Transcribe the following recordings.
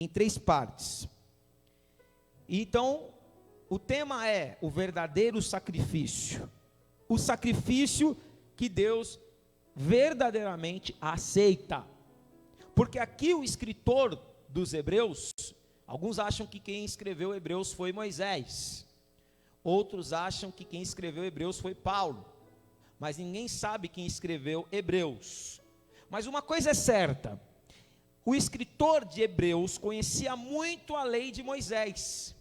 em 3 partes. Então, o tema é o verdadeiro sacrifício. O sacrifício que Deus verdadeiramente aceita. Porque aqui o escritor dos Hebreus, alguns acham que quem escreveu Hebreus foi Moisés. Outros acham que quem escreveu Hebreus foi Paulo. Mas ninguém sabe quem escreveu Hebreus. Mas uma coisa é certa, o escritor de Hebreus conhecia muito a lei de Moisés.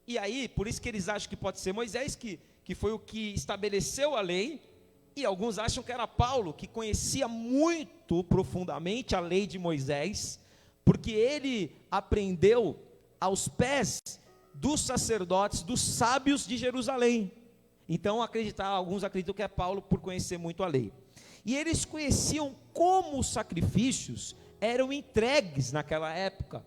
E aí, por isso que eles acham que pode ser Moisés, que foi o que estabeleceu a lei, e alguns acham que era Paulo, que conhecia muito profundamente a lei de Moisés, porque ele aprendeu aos pés dos sacerdotes, dos sábios de Jerusalém. Então, alguns acreditam que é Paulo por conhecer muito a lei. E eles conheciam como os sacrifícios eram entregues naquela época.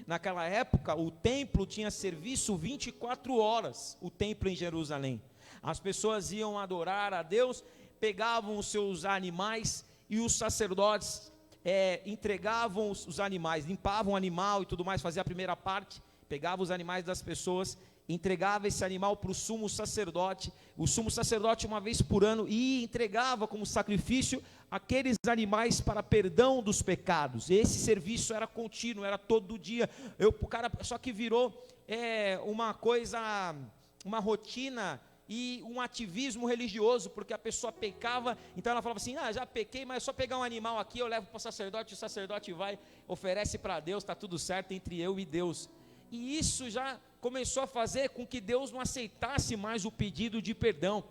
Naquela época, o templo tinha serviço 24 horas, o templo em Jerusalém. As pessoas iam adorar a Deus, pegavam os seus animais e os sacerdotes entregavam os animais, limpavam o animal e tudo mais, fazia a primeira parte, pegava os animais das pessoas, entregava esse animal para o sumo sacerdote uma vez por ano, e entregava como sacrifício aqueles animais para perdão dos pecados. Esse serviço era contínuo, era todo dia. O cara só que virou uma coisa, uma rotina e um ativismo religioso, porque a pessoa pecava, então ela falava assim, já pequei, mas é só pegar um animal aqui, eu levo para o sacerdote vai, oferece para Deus, está tudo certo entre eu e Deus. E isso já começou a fazer com que Deus não aceitasse mais o pedido de perdão,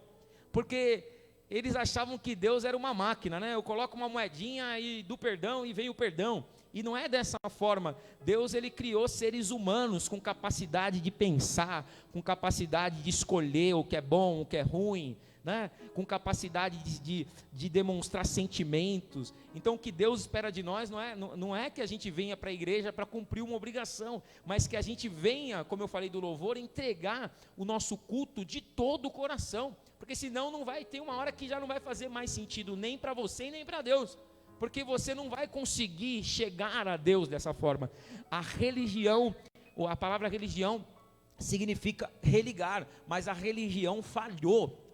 porque eles achavam que Deus era uma máquina, né? Eu coloco uma moedinha e do perdão e vem o perdão. E não é dessa forma. Deus, ele criou seres humanos com capacidade de pensar, com capacidade de escolher o que é bom, o que é ruim, né? Com capacidade de demonstrar sentimentos. Então o que Deus espera de nós não é que a gente venha para a igreja para cumprir uma obrigação, mas que a gente venha, como eu falei do louvor, entregar o nosso culto de todo o coração, porque senão não vai ter uma hora que já não vai fazer mais sentido nem para você e nem para Deus, porque você não vai conseguir chegar a Deus dessa forma. A religião, ou a palavra religião, significa religar, mas a religião falhou,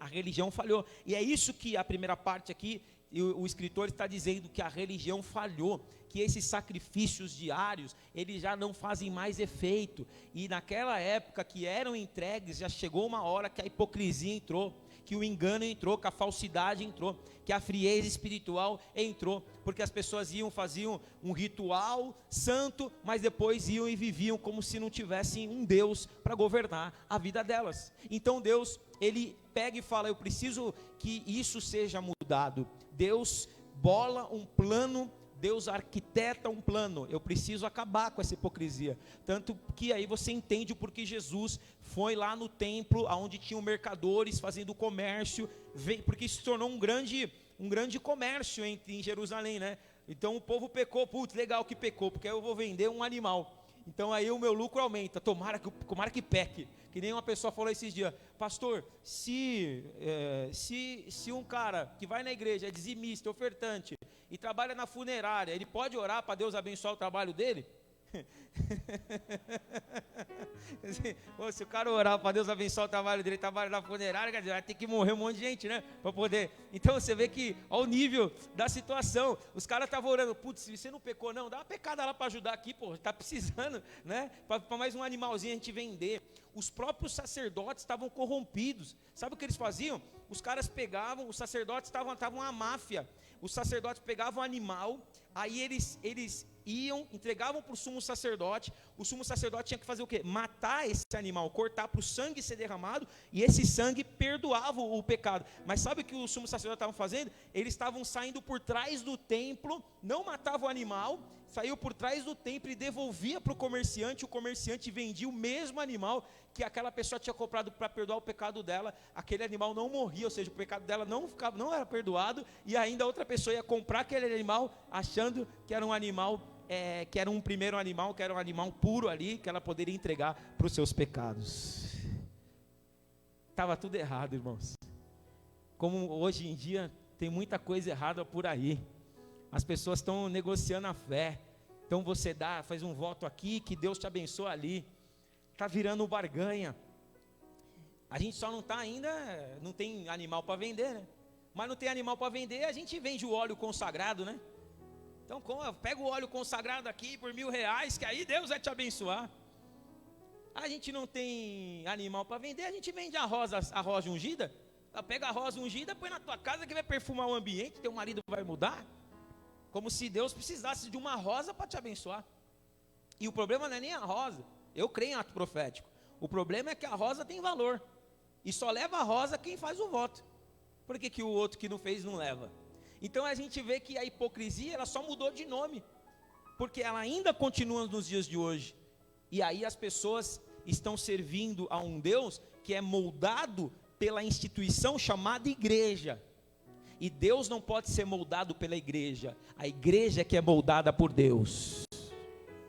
e é isso que a primeira parte aqui, o escritor está dizendo, que a religião falhou, que esses sacrifícios diários, eles já não fazem mais efeito, e naquela época que eram entregues, já chegou uma hora que a hipocrisia entrou, que o engano entrou, que a falsidade entrou, que a frieza espiritual entrou, porque as pessoas faziam um ritual santo, mas depois iam e viviam como se não tivessem um Deus para governar a vida delas. Então Deus, ele pega e fala, eu preciso que isso seja mudado. Deus bola um plano, Deus arquiteta um plano, eu preciso acabar com essa hipocrisia, tanto que aí você entende o porquê Jesus foi lá no templo, onde tinham mercadores fazendo comércio, porque se tornou um grande comércio em Jerusalém, né? Então o povo pecou, putz, legal que pecou, porque aí eu vou vender um animal, então aí o meu lucro aumenta, tomara que peque, que nem uma pessoa falou esses dias, pastor, se um cara que vai na igreja, é dizimista, ofertante, e trabalha na funerária, ele pode orar para Deus abençoar o trabalho dele? Se o cara orar para Deus abençoar o trabalho dele, trabalha na funerária, quer dizer, vai ter que morrer um monte de gente, né? Para poder. Então você vê que, ao nível da situação, os caras estavam orando, putz, se você não pecou, não, dá uma pecada lá para ajudar aqui, pô, está precisando, né? Para mais um animalzinho a gente vender. Os próprios sacerdotes estavam corrompidos. Sabe o que eles faziam? Os caras pegavam, os sacerdotes estavam uma máfia. Os sacerdotes pegavam o animal, aí eles iam, entregavam para o sumo sacerdote tinha que fazer o quê? Matar esse animal, cortar para o sangue ser derramado, e esse sangue perdoava o pecado. Mas sabe o que o sumo sacerdote estavam fazendo? Eles estavam saindo por trás do templo, não matavam o animal, saiu por trás do templo e devolvia para o comerciante vendia o mesmo animal que aquela pessoa tinha comprado para perdoar o pecado dela, aquele animal não morria, ou seja, o pecado dela não era perdoado, e ainda outra pessoa ia comprar aquele animal, achando que era um animal, que era um primeiro animal, que era um animal puro ali, que ela poderia entregar para os seus pecados. Estava tudo errado, irmãos. Como hoje em dia tem muita coisa errada por aí, as pessoas estão negociando a fé, Então você faz um voto aqui, que Deus te abençoe ali. Está virando barganha. A gente só não está ainda, não tem animal para vender, né? Mas não tem animal para vender, a gente vende o óleo consagrado, né? Então pega o óleo consagrado aqui por R$1.000, que aí Deus vai te abençoar. A gente não tem animal para vender, a gente vende a rosa ungida. Pega a rosa ungida, põe na tua casa que vai perfumar o ambiente, teu marido vai mudar. Como se Deus precisasse de uma rosa para te abençoar. E o problema não é nem a rosa. Eu creio em ato profético. O problema é que a rosa tem valor. E só leva a rosa quem faz o voto. Por que o outro que não fez não leva? Então a gente vê que a hipocrisia ela só mudou de nome. Porque ela ainda continua nos dias de hoje. E aí as pessoas estão servindo a um Deus que é moldado pela instituição chamada igreja. E Deus não pode ser moldado pela igreja. A igreja que é moldada por Deus.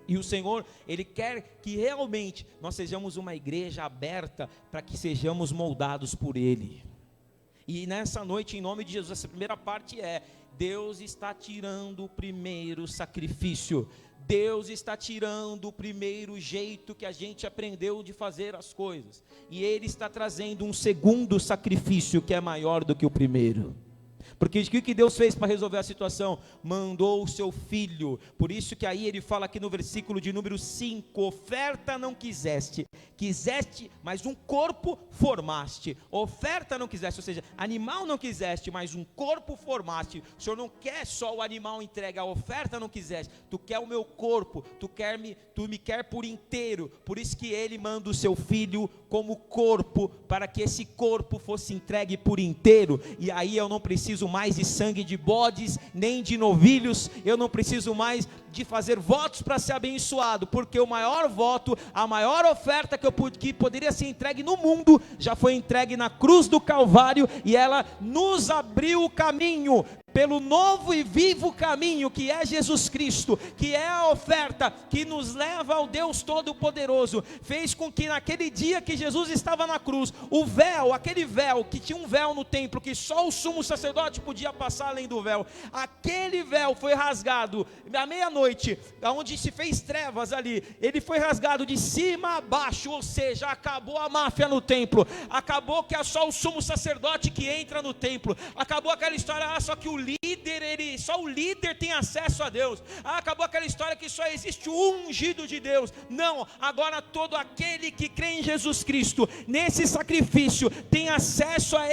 E o Senhor, Ele quer que realmente nós sejamos uma igreja aberta para que sejamos moldados por Ele. E nessa noite, em nome de Jesus, essa primeira parte é: Deus está tirando o primeiro sacrifício. Deus está tirando o primeiro jeito que a gente aprendeu de fazer as coisas. E Ele está trazendo um segundo sacrifício que é maior do que o primeiro. Porque o que Deus fez para resolver a situação? Mandou o seu filho. Por isso que aí ele fala aqui no versículo de número 5: oferta não quiseste, mas um corpo formaste. Oferta não quiseste, ou seja, animal não quiseste, mas um corpo formaste. O Senhor não quer só o animal entregue, a oferta não quiseste. Tu quer o meu corpo, tu me quer por inteiro. Por isso que Ele manda o seu filho como corpo, para que esse corpo fosse entregue por inteiro. E aí eu não preciso mais de sangue de bodes, nem de novilhos, eu não preciso mais de fazer votos para ser abençoado, porque o maior voto, a maior oferta que poderia ser entregue no mundo, já foi entregue na cruz do Calvário, e ela nos abriu o caminho, pelo novo e vivo caminho que é Jesus Cristo, que é a oferta que nos leva ao Deus Todo-Poderoso. Fez com que naquele dia que Jesus estava na cruz, o véu, aquele véu, que tinha um véu no templo, que só o sumo sacerdote podia passar além do véu, aquele véu foi rasgado, à meia-noite, onde se fez trevas ali, ele foi rasgado de cima a baixo, ou seja, acabou a máfia no templo, acabou que é só o sumo sacerdote que entra no templo, acabou aquela história, só que só o líder tem acesso a Deus. Acabou aquela história que só existe o ungido de Deus. Não, agora todo aquele que crê em Jesus Cristo, nesse sacrifício, tem acesso a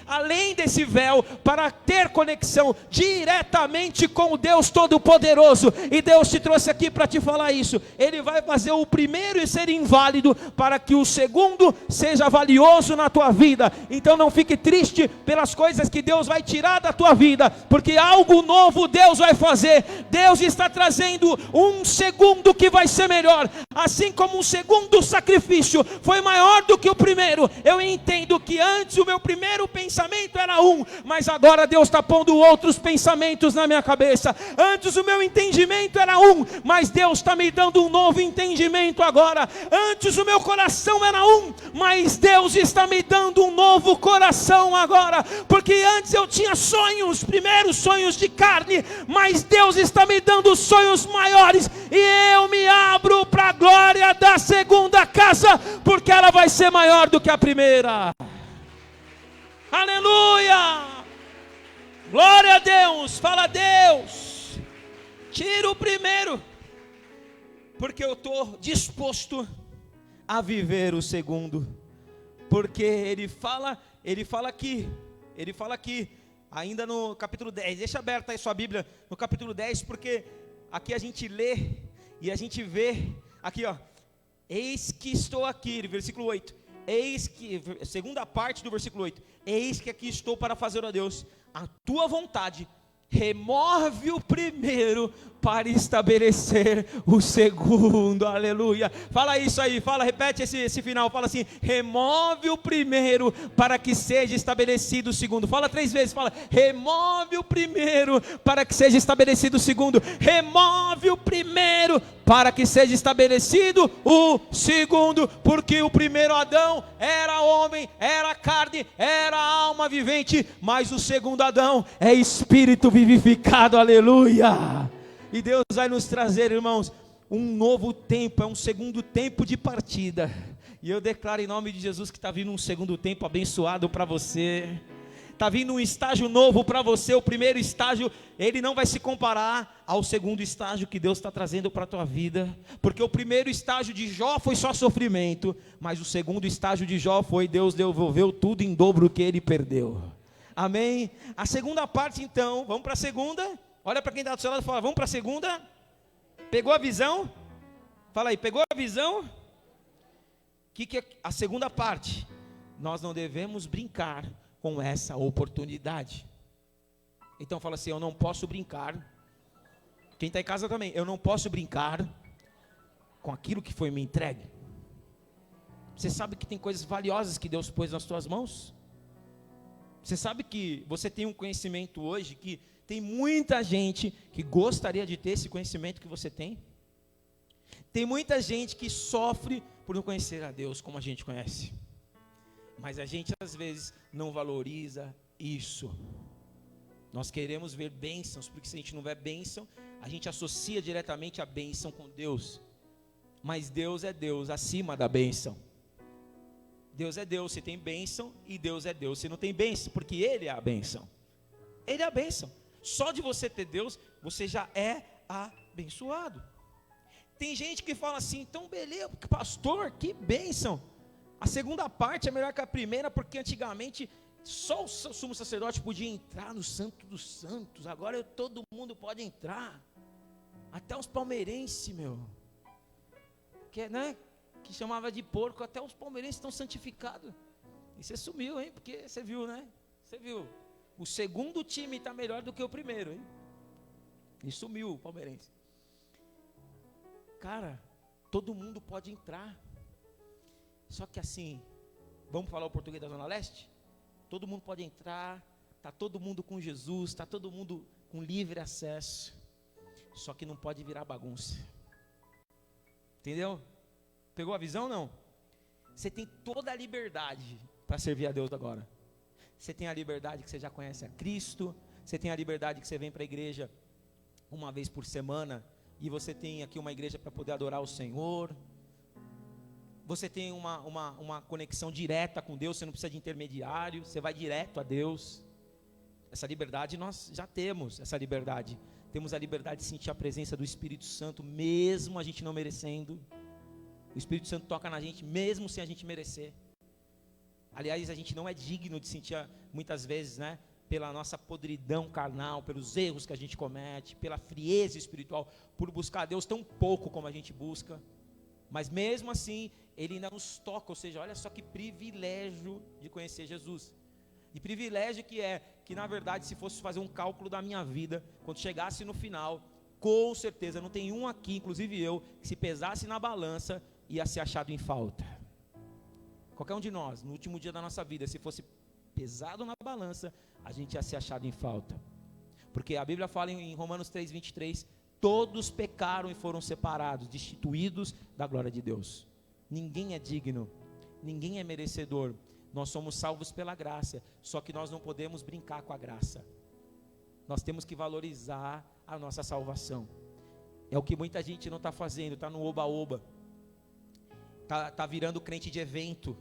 além desse véu, para ter conexão diretamente com o Deus Todo-Poderoso. E Deus te trouxe aqui para te falar isso. Ele vai fazer o primeiro ser inválido, para que o segundo seja valioso na tua vida. Então não fique triste pelas coisas que Deus vai tirar da tua vida, porque algo novo Deus vai fazer. Deus está trazendo um segundo que vai ser melhor. Assim como um segundo sacrifício foi maior do que o primeiro, eu entendo que antes o meu primeiro pensamento era mas agora Deus está pondo outros pensamentos na minha cabeça. Antes o meu entendimento era mas Deus está me dando um novo entendimento agora. Antes o meu coração era mas Deus está me dando um novo coração agora, porque antes eu tinha sonhos, primeiros sonhos de carne, mas Deus está me dando sonhos maiores, e eu me abro para a glória da segunda casa, porque ela vai ser maior do que a primeira. Aleluia, glória a Deus. Fala: Deus, tira o primeiro, porque eu estou disposto a viver o segundo. Porque ele fala aqui, ainda no capítulo 10, deixa aberta aí sua Bíblia, no capítulo 10, porque aqui a gente lê, e a gente vê, aqui eis que estou aqui, versículo 8, segunda parte do versículo 8, eis que aqui estou para fazer, ó Deus, a tua vontade. Remove o primeiro para estabelecer o segundo. Aleluia. Fala isso aí, repete esse final. Fala assim: remove o primeiro para que seja estabelecido o segundo. Fala 3 vezes, fala: remove o primeiro para que seja estabelecido o segundo. Remove o primeiro para que seja estabelecido o segundo. Porque o primeiro Adão era homem, era carne, era alma vivente, mas o segundo Adão é espírito vivificado. Aleluia. E Deus vai nos trazer, irmãos, um novo tempo, é um segundo tempo de partida. E eu declaro em nome de Jesus que está vindo um segundo tempo abençoado para você. Está vindo um estágio novo para você. O primeiro estágio, ele não vai se comparar ao segundo estágio que Deus está trazendo para a tua vida, porque o primeiro estágio de Jó foi só sofrimento, mas o segundo estágio de Jó foi Deus devolveu tudo em dobro que ele perdeu. Amém? A segunda parte então, vamos para a segunda. Olha para quem está do seu lado e fala, vamos para a segunda. Pegou a visão? Fala aí, pegou a visão? O que é a segunda parte? Nós não devemos brincar com essa oportunidade. Então fala assim, eu não posso brincar. Quem está em casa também, eu não posso brincar com aquilo que foi me entregue. Você sabe que tem coisas valiosas que Deus pôs nas tuas mãos? Você sabe que você tem um conhecimento hoje que tem muita gente que gostaria de ter esse conhecimento que você tem? Tem muita gente que sofre por não conhecer a Deus como a gente conhece. Mas a gente às vezes não valoriza isso. Nós queremos ver bênçãos, porque se a gente não vê bênção, a gente associa diretamente a bênção com Deus. Mas Deus é Deus acima da bênção. Deus é Deus, se tem bênção, e Deus é Deus se não tem bênção, porque Ele é a bênção. Ele é a bênção. Só de você ter Deus, você já é abençoado. Tem gente que fala assim, então beleza, pastor, que bênção. A segunda parte é melhor que a primeira, porque antigamente só o sumo sacerdote podia entrar no Santo dos Santos. Agora todo mundo pode entrar. Até os palmeirenses, meu. Que chamava de porco, até os palmeirenses estão santificados. E você sumiu, hein? Porque você viu, né? Você viu. O segundo time está melhor do que o primeiro, hein? E sumiu o palmeirense. Cara, todo mundo pode entrar. Só que assim, vamos falar o português da Zona Leste? Todo mundo pode entrar, está todo mundo com Jesus, está todo mundo com livre acesso. Só que não pode virar bagunça. Entendeu? Pegou a visão ou não? Você tem toda a liberdade para servir a Deus agora. Você tem a liberdade que você já conhece a Cristo. Você tem a liberdade que você vem para a igreja uma vez por semana. E você tem aqui uma igreja para poder adorar o Senhor. Você tem uma conexão direta com Deus. Você não precisa de intermediário. Você vai direto a Deus. Essa liberdade nós já temos. Essa liberdade. Temos a liberdade de sentir a presença do Espírito Santo, mesmo a gente não merecendo. O Espírito Santo toca na gente, mesmo sem a gente merecer. Aliás, a gente não é digno de sentir, muitas vezes, né? Pela nossa podridão carnal, pelos erros que a gente comete, pela frieza espiritual, por buscar a Deus tão pouco como a gente busca. Mas mesmo assim, Ele ainda nos toca, ou seja, olha só que privilégio de conhecer Jesus. E privilégio que na verdade, se fosse fazer um cálculo da minha vida, quando chegasse no final, com certeza, não tem um aqui, inclusive eu, que se pesasse na balança, ia ser achado em falta. Qualquer um de nós, no último dia da nossa vida, se fosse pesado na balança, a gente ia ser achado em falta. Porque a Bíblia fala em Romanos 3:23, todos pecaram e foram separados, destituídos da glória de Deus. Ninguém é digno, ninguém é merecedor. Nós somos salvos pela graça, só que nós não podemos brincar com a graça. Nós temos que valorizar a nossa salvação. É o que muita gente não está fazendo, está no oba-oba. Tá virando crente de evento.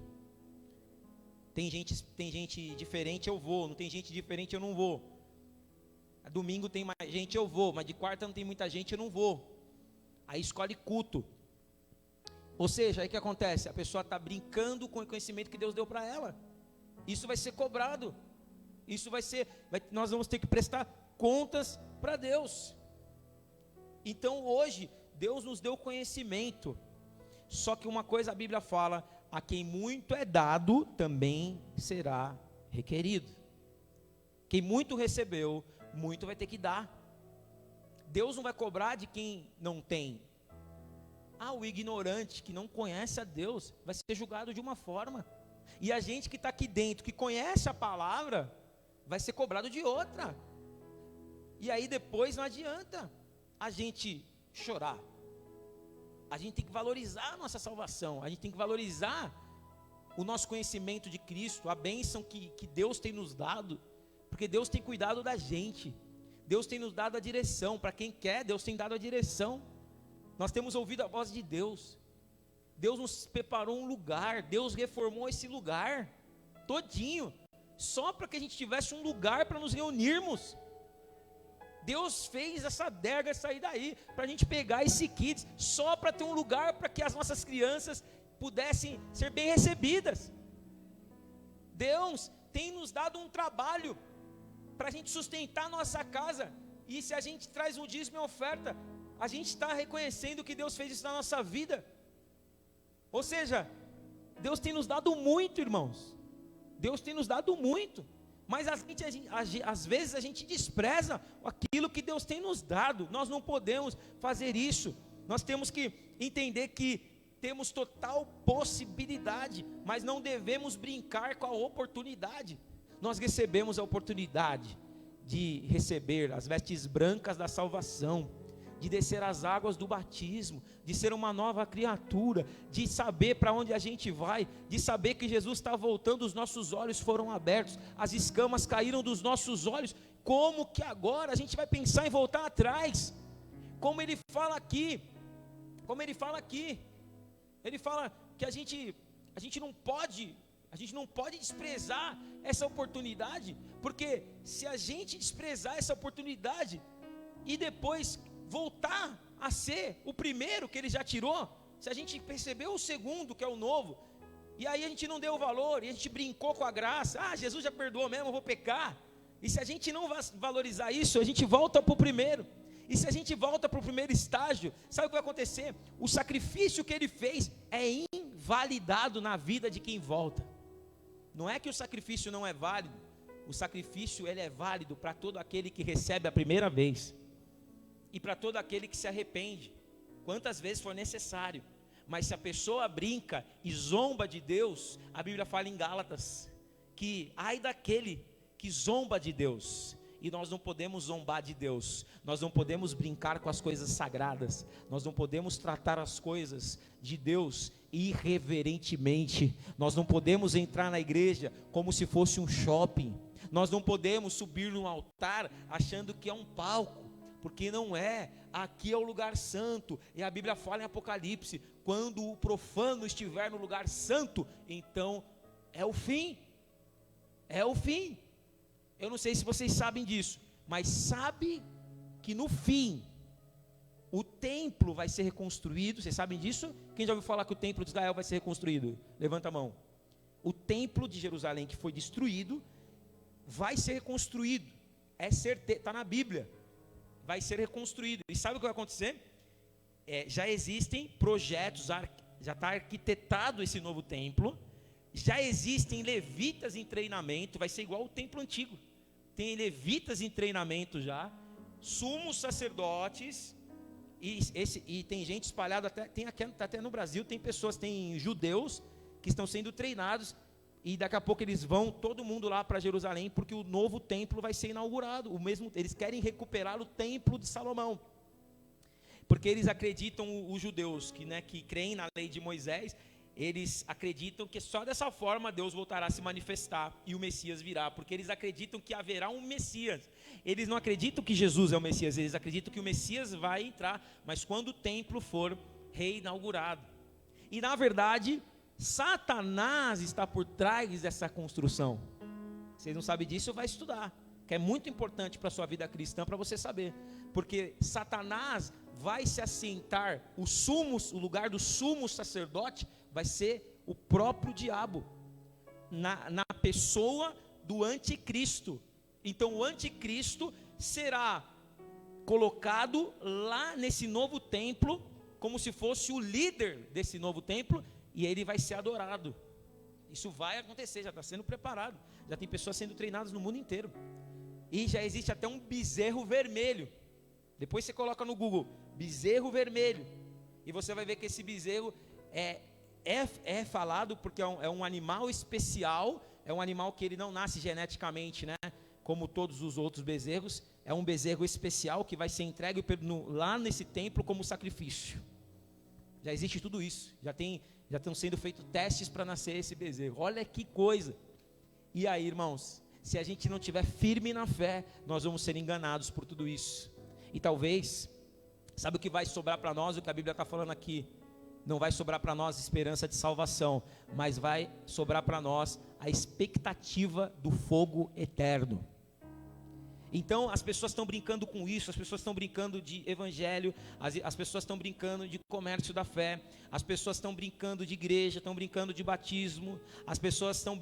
Tem gente diferente, eu vou. Não tem gente diferente, eu não vou. Domingo tem mais gente, eu vou. Mas de quarta não tem muita gente, eu não vou. Aí escolhe culto. Ou seja, aí o que acontece? A pessoa está brincando com o conhecimento que Deus deu para ela. Isso vai ser cobrado. Nós vamos ter que prestar contas para Deus. Então hoje, Deus nos deu conhecimento. Só que uma coisa a Bíblia fala, a quem muito é dado, também será requerido. Quem muito recebeu, muito vai ter que dar. Deus não vai cobrar de quem não tem. O ignorante que não conhece a Deus, vai ser julgado de uma forma. E a gente que está aqui dentro, que conhece a palavra, vai ser cobrado de outra. E aí depois não adianta a gente chorar. A gente tem que valorizar a nossa salvação. A gente tem que valorizar o nosso conhecimento de Cristo, a bênção que Deus tem nos dado. Porque Deus tem cuidado da gente. Deus tem nos dado a direção. Para quem quer, Deus tem dado a direção. Nós temos ouvido a voz de Deus. Deus nos preparou um lugar. Deus reformou esse lugar todinho, só para que a gente tivesse um lugar para nos reunirmos. Deus fez essa adega sair daí, para a gente pegar esse kids, só para ter um lugar para que as nossas crianças pudessem ser bem recebidas. Deus tem nos dado um trabalho para a gente sustentar a nossa casa, e se a gente traz um dízimo e oferta, a gente está reconhecendo que Deus fez isso na nossa vida. Ou seja, Deus tem nos dado muito, irmãos. Deus tem nos dado muito, mas às vezes a gente despreza aquilo que Deus tem nos dado. Nós não podemos fazer isso. Nós temos que entender que temos total possibilidade, mas não devemos brincar com a oportunidade. Nós recebemos a oportunidade de receber as vestes brancas da salvação, de descer as águas do batismo, de ser uma nova criatura, de saber para onde a gente vai, de saber que Jesus está voltando. Os nossos olhos foram abertos, as escamas caíram dos nossos olhos. Como que agora a gente vai pensar em voltar atrás? Como ele fala aqui, ele fala que a gente não pode desprezar essa oportunidade, porque se a gente desprezar essa oportunidade e depois voltar a ser o primeiro que ele já tirou, se a gente percebeu o segundo, que é o novo, e aí a gente não deu o valor, e a gente brincou com a graça, Jesus já perdoou mesmo, eu vou pecar, e se a gente não valorizar isso, a gente volta para o primeiro. E se a gente volta para o primeiro estágio, sabe o que vai acontecer? O sacrifício que ele fez é invalidado na vida de quem volta. Não é que o sacrifício não é válido, o sacrifício ele é válido para todo aquele que recebe a primeira vez, e para todo aquele que se arrepende, quantas vezes for necessário. Mas se a pessoa brinca e zomba de Deus, a Bíblia fala em Gálatas, que ai daquele que zomba de Deus. E nós não podemos zombar de Deus, nós não podemos brincar com as coisas sagradas, nós não podemos tratar as coisas de Deus irreverentemente, nós não podemos entrar na igreja como se fosse um shopping, nós não podemos subir num altar achando que é um palco, porque não é. Aqui é o lugar santo, e a Bíblia fala em Apocalipse, quando o profano estiver no lugar santo, então é o fim. Eu não sei se vocês sabem disso, mas sabe que no fim o templo vai ser reconstruído. Vocês sabem disso? Quem já ouviu falar que o templo de Israel vai ser reconstruído? Levanta a mão. O templo de Jerusalém, que foi destruído, vai ser reconstruído. É certeza, está na Bíblia. Vai ser reconstruído. E sabe o que vai acontecer? Já existem projetos, já está arquitetado esse novo templo. Já existem levitas em treinamento, vai ser igual o templo antigo. Tem levitas em treinamento já, sumos sacerdotes, e tem gente espalhada, até no Brasil, tem pessoas, tem judeus que estão sendo treinados, e daqui a pouco eles vão, todo mundo lá para Jerusalém, porque o novo templo vai ser inaugurado, eles querem recuperar o templo de Salomão, porque eles acreditam, os judeus que creem na lei de Moisés, eles acreditam que só dessa forma Deus voltará a se manifestar e o Messias virá, porque eles acreditam que haverá um Messias. Eles não acreditam que Jesus é o Messias, eles acreditam que o Messias vai entrar, mas quando o templo for reinaugurado. E na verdade, Satanás está por trás dessa construção. Vocês não sabem disso, vai estudar, que é muito importante para a sua vida cristã, para você saber, porque Satanás vai se assentar, o lugar do sumo sacerdote vai ser o próprio diabo, na pessoa do anticristo. Então o anticristo será colocado lá nesse novo templo, como se fosse o líder desse novo templo, e ele vai ser adorado. Isso vai acontecer, já está sendo preparado, já tem pessoas sendo treinadas no mundo inteiro, e já existe até um bezerro vermelho. Depois você coloca no Google, bezerro vermelho, e você vai ver que esse bezerro é falado porque é um animal especial, é um animal que ele não nasce geneticamente, né, como todos os outros bezerros, é um bezerro especial que vai ser entregue lá nesse templo como sacrifício. Já existe tudo isso, já estão sendo feitos testes para nascer esse bezerro. Olha que coisa. E aí, irmãos, se a gente não estiver firme na fé, nós vamos ser enganados por tudo isso. E talvez, sabe o que vai sobrar para nós, o que a Bíblia está falando aqui? Não vai sobrar para nós esperança de salvação, mas vai sobrar para nós a expectativa do fogo eterno. Então as pessoas estão brincando com isso, as pessoas estão brincando de evangelho, as pessoas estão brincando de comércio da fé, as pessoas estão brincando de igreja, estão brincando de batismo, as pessoas estão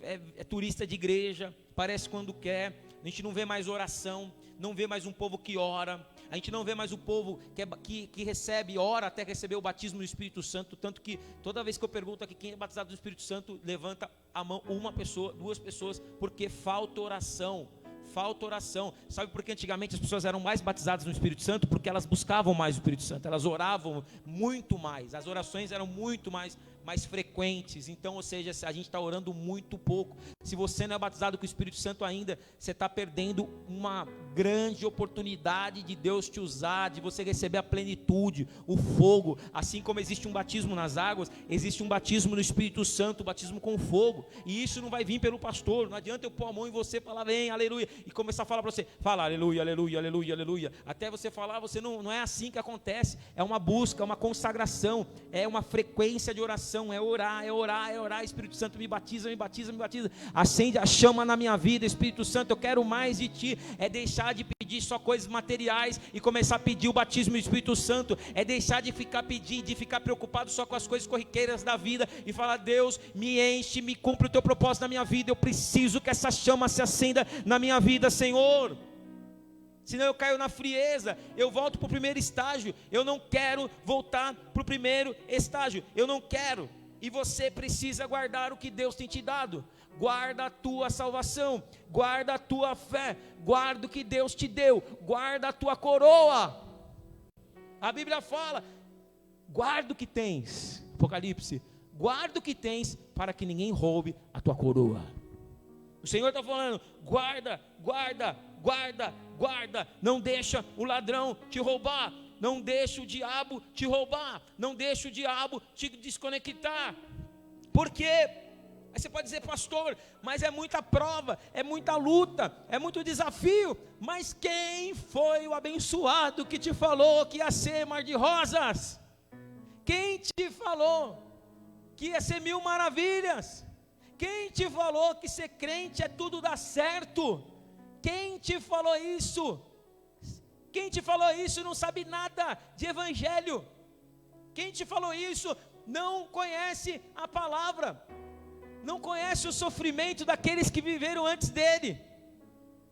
é turista de igreja, parece quando quer, a gente não vê mais oração, não vê mais um povo que ora, a gente não vê mais o povo que recebe, ora até receber o batismo do Espírito Santo, tanto que toda vez que eu pergunto aqui quem é batizado do Espírito Santo, levanta a mão uma pessoa, duas pessoas, porque falta oração. Falta oração. Sabe por que antigamente as pessoas eram mais batizadas no Espírito Santo? Porque elas buscavam mais o Espírito Santo, elas oravam muito mais, as orações eram muito mais frequentes. Então, ou seja, a gente está orando muito pouco. Se você não é batizado com o Espírito Santo ainda, você está perdendo uma grande oportunidade de Deus te usar, de você receber a plenitude, o fogo. Assim como existe um batismo nas águas, existe um batismo no Espírito Santo, batismo com fogo. E isso não vai vir pelo pastor. Não adianta eu pôr a mão em você e falar, vem, aleluia, e começar a falar para você, fala aleluia, aleluia, aleluia, aleluia. Até você falar, você não é assim que acontece. É uma busca, é uma consagração, é uma frequência de oração. É orar, é orar, é orar. Espírito Santo, me batiza, me batiza, me batiza. Acende a chama na minha vida, Espírito Santo, eu quero mais de ti. É deixar de pedir só coisas materiais e começar a pedir o batismo do Espírito Santo. É deixar de ficar pedindo, de ficar preocupado só com as coisas corriqueiras da vida e falar, Deus, me enche, me cumpre o teu propósito na minha vida. Eu preciso que essa chama se acenda na minha vida, Senhor. Senão eu caio na frieza, eu volto para o primeiro estágio. Eu não quero voltar para o primeiro estágio, eu não quero. E você precisa guardar o que Deus tem te dado. Guarda a tua salvação, guarda a tua fé, guarda o que Deus te deu, guarda a tua coroa. A Bíblia fala, guarda o que tens, Apocalipse, guarda o que tens para que ninguém roube a tua coroa. O Senhor está falando, guarda, guarda, guarda, guarda, não deixa o ladrão te roubar, não deixa o diabo te roubar, não deixa o diabo te desconectar. Por quê? Aí você pode dizer, pastor, mas é muita prova, é muita luta, é muito desafio. Mas quem foi o abençoado que te falou que ia ser mar de rosas? Quem te falou que ia ser mil maravilhas? Quem te falou que ser crente é tudo dar certo? Quem te falou isso? Quem te falou isso não sabe nada de evangelho. Quem te falou isso não conhece a palavra, não conhece o sofrimento daqueles que viveram antes dele,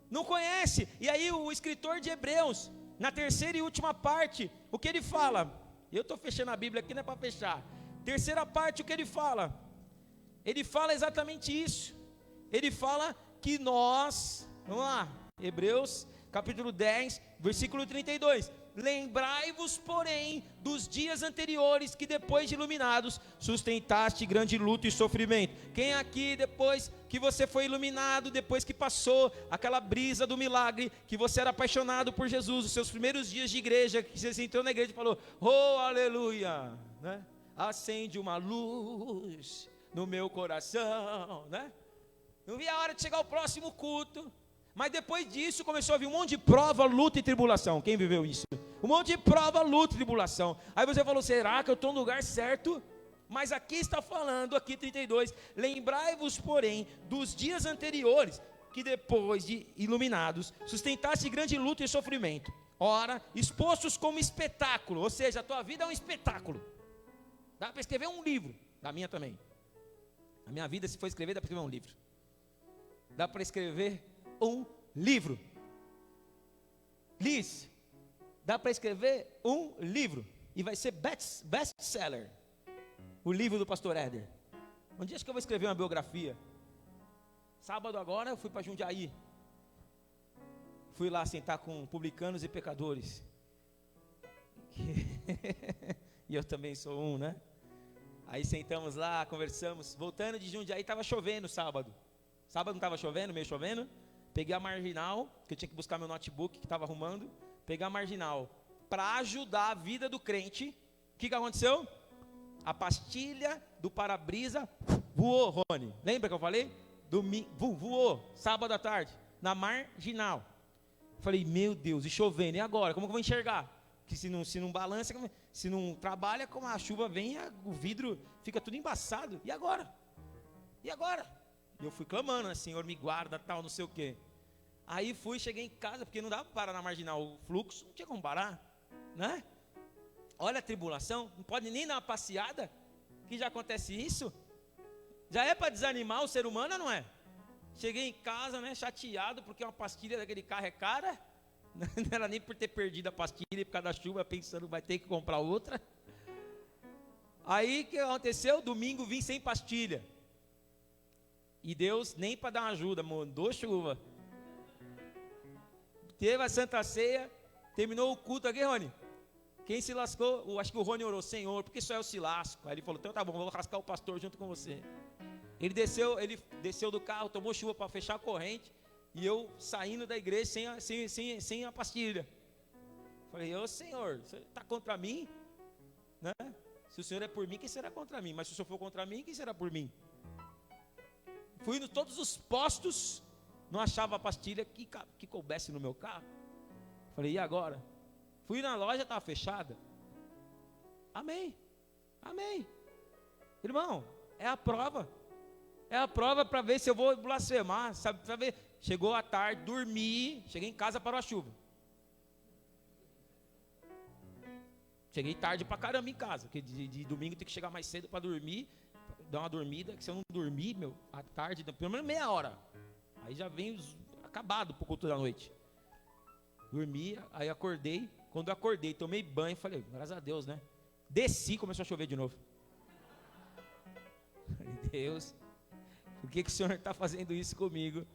não conhece. E aí o escritor de Hebreus, na terceira e última parte, o que ele fala? Eu estou fechando a Bíblia aqui, não é para fechar. Terceira parte, o que ele fala? Ele fala exatamente isso. Ele fala que nós, vamos lá, Hebreus capítulo 10, versículo 32. Lembrai-vos, porém, dos dias anteriores, que depois de iluminados, sustentaste grande luta e sofrimento. Quem aqui, depois que você foi iluminado, depois que passou aquela brisa do milagre, que você era apaixonado por Jesus, os seus primeiros dias de igreja, que você entrou na igreja e falou, oh, aleluia, né? Acende uma luz no meu coração, né? Não vi a hora de chegar o próximo culto. Mas depois disso começou a vir um monte de prova, luta e tribulação. Quem viveu isso? Um monte de prova, luta e tribulação. Aí você falou, será que eu estou no lugar certo? Mas aqui está falando, aqui 32, lembrai-vos, porém, dos dias anteriores, que depois de iluminados, sustentaste grande luta e sofrimento. Ora, expostos como espetáculo, ou seja, a tua vida é um espetáculo. Dá para escrever um livro, da minha também. A minha vida, se for escrever, dá para escrever um livro. Dá para escrever um livro. Liz, dá para escrever um livro e vai ser best-seller. O livro do pastor Éder. Um dia acho que eu vou escrever uma biografia. Sábado agora eu fui para Jundiaí. Fui lá sentar com publicanos e pecadores. E eu também sou um, né? Aí sentamos lá, conversamos. Voltando de Jundiaí, estava chovendo sábado. Sábado não estava chovendo, meio chovendo. Peguei a marginal, que eu tinha que buscar meu notebook que estava arrumando. Peguei a marginal para ajudar a vida do crente. O que aconteceu? A pastilha do para-brisa voou, Rony. Lembra que eu falei? Voou, sábado à tarde, na Marginal. Falei, meu Deus, e chovendo, e agora? Como que eu vou enxergar? Que se não balança, se não trabalha, como a chuva vem, o vidro fica tudo embaçado. E agora? E agora? E eu fui clamando, Senhor, me guarda, tal, não sei o quê. Aí cheguei em casa, porque não dava para parar na Marginal, o fluxo, não tinha como parar, né? Olha a tribulação, não pode nem dar uma passeada, que já acontece isso. Já é para desanimar o ser humano, não é? Cheguei em casa, né, chateado, porque uma pastilha daquele carro é cara. Não era nem por ter perdido a pastilha por causa da chuva, pensando vai ter que comprar outra. Aí o que aconteceu? Domingo vim sem pastilha. E Deus, nem para dar uma ajuda, mandou chuva. Teve a Santa Ceia, terminou o culto aqui, Rony. Quem se lascou? Acho que o Rony orou, Senhor, porque só eu se lasco. Aí ele falou, então tá bom, vou rascar o pastor junto com você. Ele desceu do carro, tomou chuva para fechar a corrente. E eu saindo da igreja sem a pastilha. Falei, ô Senhor, você está contra mim? Né? Se o Senhor é por mim, quem será contra mim? Mas se o Senhor for contra mim, quem será por mim? Fui em todos os postos, não achava a pastilha que coubesse no meu carro. Falei, e agora? Fui na loja, estava fechada. Amém. Irmão, é a prova. É a prova para ver se eu vou blasfemar, sabe? Para ver. Chegou a tarde, dormi, cheguei em casa, parou a chuva. Cheguei tarde pra caramba em casa, porque de domingo tem que chegar mais cedo para dormir, dar uma dormida, que se eu não dormir, à tarde, pelo menos meia hora, aí já vem acabado por culto da noite. Dormi, aí acordei, quando eu acordei, tomei banho, falei, graças a Deus, né? Desci, começou a chover de novo. Deus, por que o Senhor está fazendo isso comigo?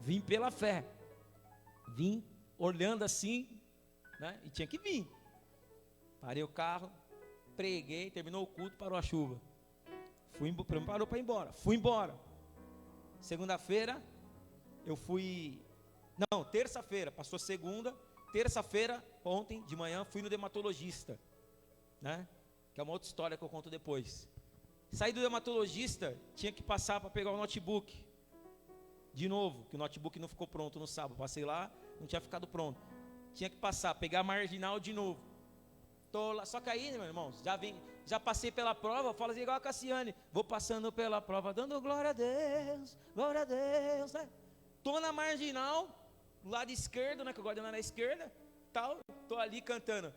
Vim pela fé, vim olhando assim, né? E tinha que vir. Parei o carro, preguei, terminou o culto, parou a chuva. Parou para ir embora, fui embora. Segunda-feira, terça-feira, passou segunda, terça-feira, ontem de manhã, fui no dermatologista, né? Que é uma outra história que eu conto depois. Saí do dermatologista, tinha que passar para pegar o notebook. De novo, que o notebook não ficou pronto no sábado. Passei lá, não tinha ficado pronto. Tinha que passar, pegar a Marginal de novo. Tô lá, só que aí, meu irmão, já passei pela prova, falo assim igual a Cassiane. Vou passando pela prova, dando glória a Deus, né? Tô na Marginal, do lado esquerdo, né? Que eu gosto de andar na esquerda, tal. Tô ali cantando.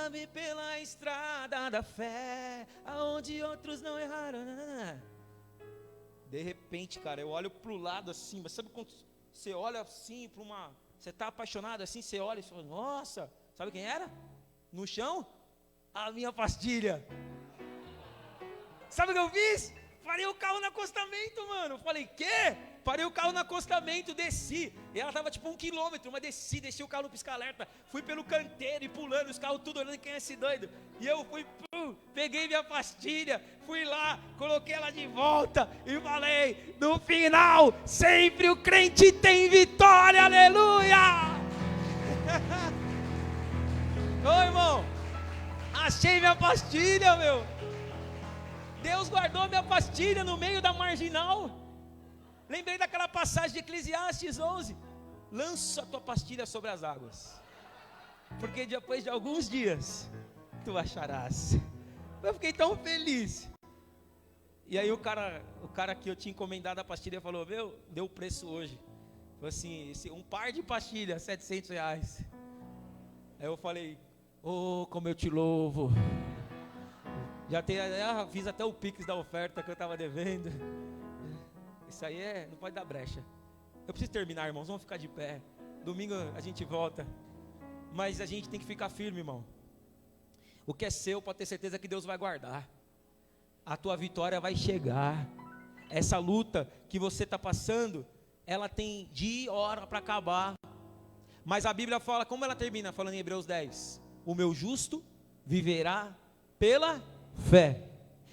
Ame pela estrada da fé, aonde outros não erraram. De repente, cara, eu olho pro lado assim, mas sabe quando você olha assim para você tá apaixonado assim, você olha e fala, nossa, sabe quem era? No chão, a minha pastilha. Sabe o que eu fiz? Parei o carro no acostamento, mano. Falei, quê? Parei o carro no acostamento, desci. E ela tava tipo 1 quilômetro, mas desci o carro no pisca-alerta. Fui pelo canteiro e pulando, os carros tudo olhando quem é esse doido. E eu fui, peguei minha pastilha, fui lá, coloquei ela de volta e falei, no final, sempre o crente tem vitória, aleluia! Ô irmão, achei minha pastilha, meu. Deus guardou minha pastilha no meio da Marginal. Lembrei daquela passagem de Eclesiastes 11. Lança a tua pastilha sobre as águas, porque depois de alguns dias tu acharás. Eu fiquei tão feliz. E aí o cara que eu tinha encomendado a pastilha falou, deu o preço hoje. Falou assim, um par de pastilha, R$700. Aí eu falei, como eu te louvo. Já fiz até o Pix da oferta que eu estava devendo. Isso aí não pode dar brecha. Eu preciso terminar, irmãos, vamos ficar de pé. Domingo a gente volta. Mas a gente tem que ficar firme, irmão. O que é seu, pode ter certeza que Deus vai guardar. A tua vitória vai chegar. Essa luta que você está passando, ela tem dia e hora para acabar. Mas a Bíblia fala, como ela termina? Falando em Hebreus 10. O meu justo viverá pela fé.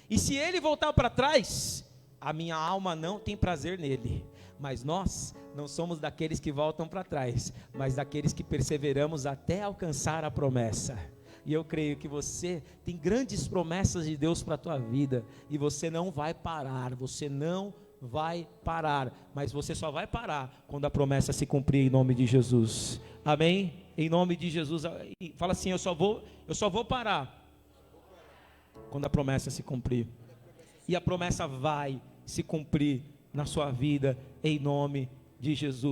E se ele voltar para trás, a minha alma não tem prazer nele. Mas nós não somos daqueles que voltam para trás, mas daqueles que perseveramos até alcançar a promessa. E eu creio que você tem grandes promessas de Deus para a tua vida, e você não vai parar, você não vai parar, mas você só vai parar quando a promessa se cumprir em nome de Jesus. Amém? Em nome de Jesus. Fala assim: eu só vou parar quando a promessa se cumprir. E a promessa vai se cumprir na sua vida em nome de Jesus.